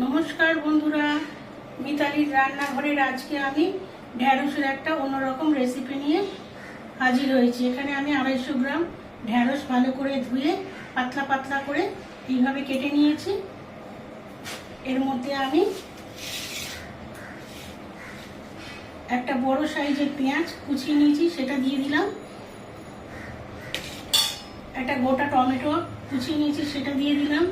নমস্কার বন্ধুরা, মিতালির রান্নাঘরের আজকে আমি ঢ্যাঁড়সের একটা অন্যরকম রেসিপি নিয়ে হাজির হয়েছি। এখানে আমি 250 গ্রাম ঢ্যাঁড়স ভালো করে ধুয়ে পাতলা পাতলা করে এইভাবে কেটে নিয়েছি। এর মধ্যে আমি একটা বড় সাইজের পেঁয়াজ কুচিয়ে নিয়েছি, সেটা দিয়ে দিলাম। একটা গোটা টমেটো কুচিয়ে নিয়েছি, সেটা দিয়ে দিলাম।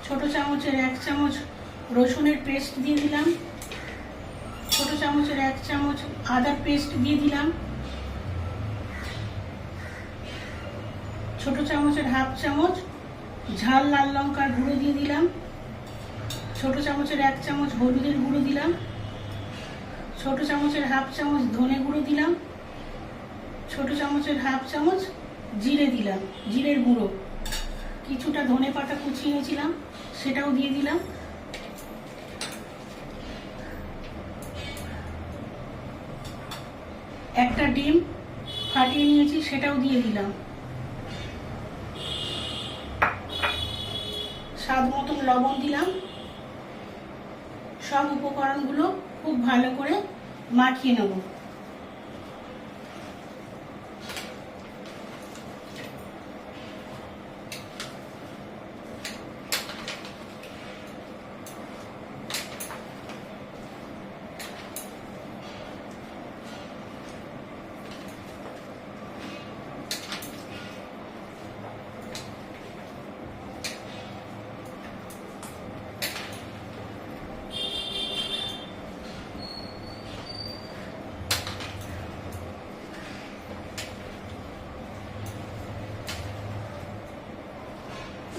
ছোট চামচের 1 চামচ রসুনের পেস্ট দিয়ে দিলাম। ছোট চামচের 1 চামচ আদার পেস্ট দিয়ে দিলাম। ছোট চামচের 1/2 চামচ ঝাল লাল লঙ্কার গুঁড়ো দিয়ে দিলাম। ছোট চামচের 1 চামচ হলুদের গুঁড়ো দিলাম। ছোট চামচের 1/2 চামচ ধনে গুঁড়ো দিলাম। ছোট চামচের 1/2 চামচ জিরে দিলাম, জিরের গুঁড়ো। কিছুটা ধনে পাতা কুচিয়ে নিয়েছিলাম, সেটাও দিয়ে দিলাম। একটা ডিম ফাটিয়ে নিয়েছি, সেটাও দিয়ে দিলাম। স্বাদ মতন লবণ দিলাম। সব উপকরণগুলো খুব ভালো করে মাখিয়ে নেব।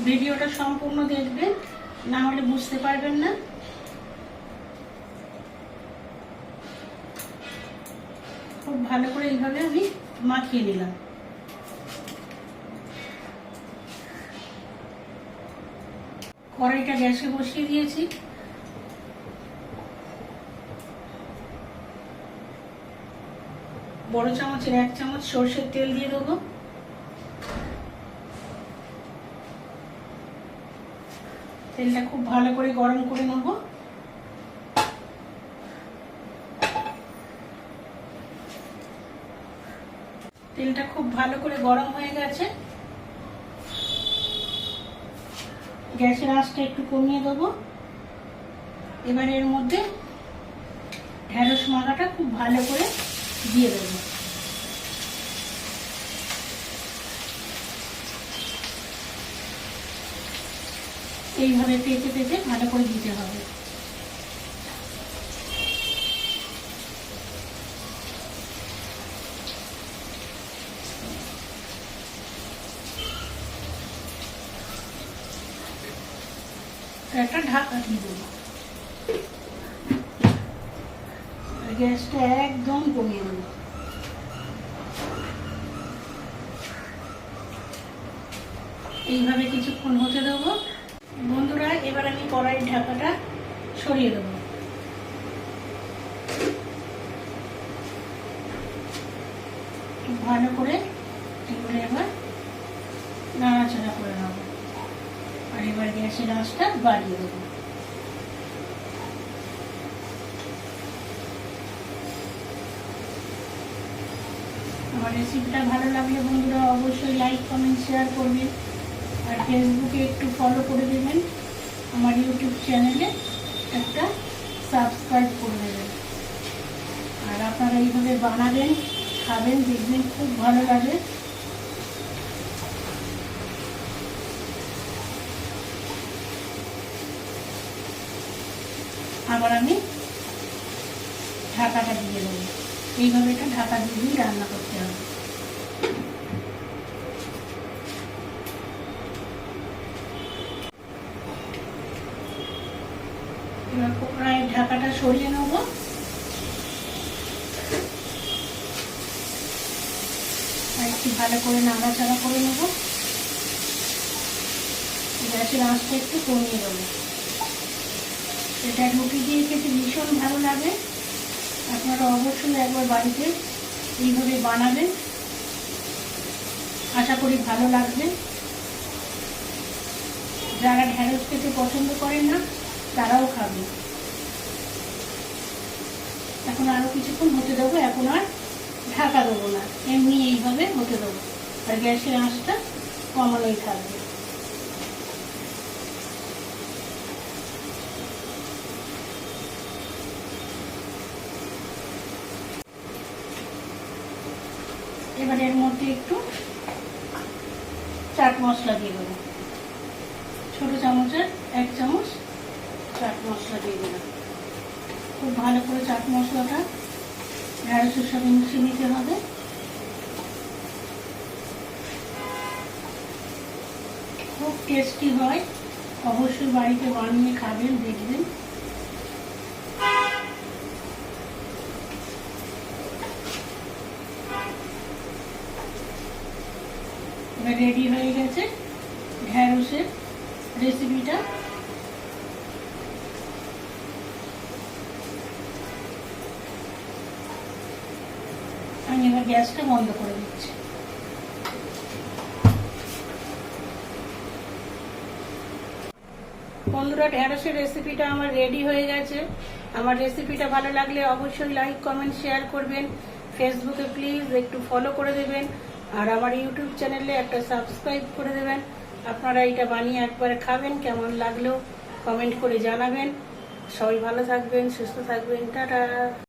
ভিডিওটা সম্পূর্ণ দেখবেন, না হলে বুঝতে পারবেন না। খুব ভালো করে এইভাবে আমি মাখিয়ে নিলাম। কড়াইটা গ্যাসে বসিয়ে দিয়েছি। বড় চামচের 1 চামচ সরষের তেল দিয়ে দেবো। তেলটা খুব ভালো করে গরম করে নেব। তেলটা খুব ভালো করে গরম হয়ে গেছে। গ্যাসের আঁচটা একটু কমিয়ে দেবো। এবার এর মধ্যে ঢ্যাঁড়স মাখাটা খুব ভালো করে দিয়ে দেবো। এইভাবে পেঁচে পেঁচে ভালো করে দিতে হবে। একটা ঢাকা দিয়ে দেবো। গ্যাসটা একদম কমিয়ে দেবো। এইভাবে কিছুক্ষণ হতে দেবো। বন্ধুরা, এবার আমি কড়াইয়ের ঢাকাটা সরিয়ে দেবো। ভালো করে এগুলো এবার নাড়াচাড়া করে নেবো। আর এবার গ্যাসের আঁচটা বাড়িয়ে দেবো। আমার রেসিপিটা ভালো লাগলে বন্ধুরা অবশ্যই লাইক কমেন্ট শেয়ার করবেন। আর ফেসবুকে একটু ফলো করে দেবেন। আমার ইউটিউব চ্যানেলে একটা সাবস্ক্রাইব করে দেবেন। আর আপনারা এইভাবে বানাবেন, খাবেন, দেখবেন খুব ভালো লাগে। আবার আমি ঢাকাটা দিয়ে দেবো। এইভাবে এটা ঢাকা দিয়ে রান্না করতে হবে। এবার কড়াইয়ের ঢাকাটা সরিয়ে নেব। আর একটু ভালো করে নাড়াচাড়া করে নেব। গ্যাসের আঁচটা একটু কমিয়ে দেবো। এটা রুটি দিয়ে খেতে ভীষণ ভালো লাগে। আপনারা অবশ্যই একবার বাড়িতে এইভাবে বানাবেন, আশা করি ভালো লাগবে। যারা ঢ্যাঁড়স খেতে পছন্দ করেন না তারাও খাবে। এখন আরো কিছুক্ষণ হতে দেবো, এখন আর ঢাকা দেবো না, এমনি এইভাবে হতে দেবো, আর গ্যাসের আঁচটা কমানোই থাকবে। এবার এর মধ্যে একটু চাট মশলা দিয়ে দেবো, ছোট চামচের 1 চামচ চাট মশলা দিয়ে দিলাম। খুব ভালো করে চাট মশলাটা ঢ্যাঁড়সের সাথে মিশিয়ে নিতে হবে। খুব টেস্টি হয়, অবশ্যই বাড়িতে বানিয়ে খাবেন, দেখবেন। এবার রেডি হয়ে গেছে ঢ্যাঁড়সের রেসিপিটা। আমি এবার গ্যাসটা বন্ধ করে দিচ্ছি। বন্ধুরা, ঢ্যাঁড়সের রেসিপিটা আমার রেডি হয়ে গেছে। আমার রেসিপিটা ভালো লাগলে অবশ্যই লাইক, কমেন্ট, শেয়ার করবেন। ফেসবুকে প্লিজ একটু ফলো করে দেবেন, আর আমার ইউটিউব চ্যানেলে একটা সাবস্ক্রাইব করে দেবেন। আপনারা এটা বানিয়ে একবারে খাবেন, কেমন লাগলো কমেন্ট করে জানাবেন। সবাই ভালো থাকবেন, সুস্থ থাকবেন, টাটা।